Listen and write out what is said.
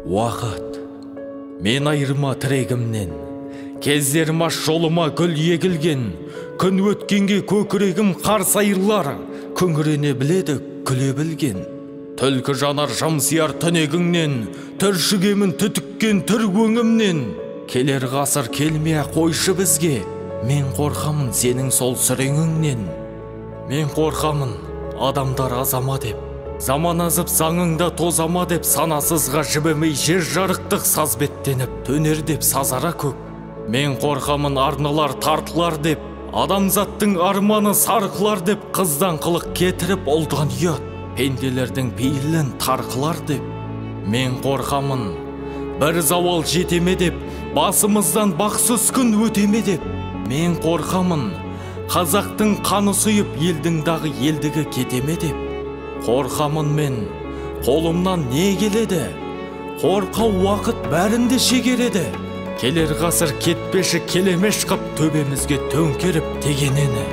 Уақыт, мен айырма тірегімнен, кездерім аш жолыма гүл егілген, күн өткенге көкірегім қарс айырлар, күңірене біледі күле білген. Түлкі жанар жамсияр түнегіңнен, түршігемін түтіккен түр өңімнен. Келер ғасыр келмей қойшы бізге, мен қорқамын сенің сол сүреңіңнен. Мен қорқамын адамдар азама деп, заман азып заңыңда тозама деп, санасызға жібімей жер жарықтық саз беттеніп, төнер деп сазара көк. Мен қорқамын арналар тартылар деп, адамзаттың арманы сарқылар деп, қыздан қылық кетіріп олдан ұят, пенделердің пейілін тарқылар деп. Мен қорқамын бір зауал жетеме деп, басымыздан бақсыз күн өтеме деп. Мен қорқамын қазақтың қаны сұйып, елдің дағы елдігі кетеме деп. Қорқамын мен, қолымнан не келеді? Қорқау уақыт бәрінде шегереді. Келер ғасыр кетпеші келемеш қып, төбемізге төңкеріп тегенені.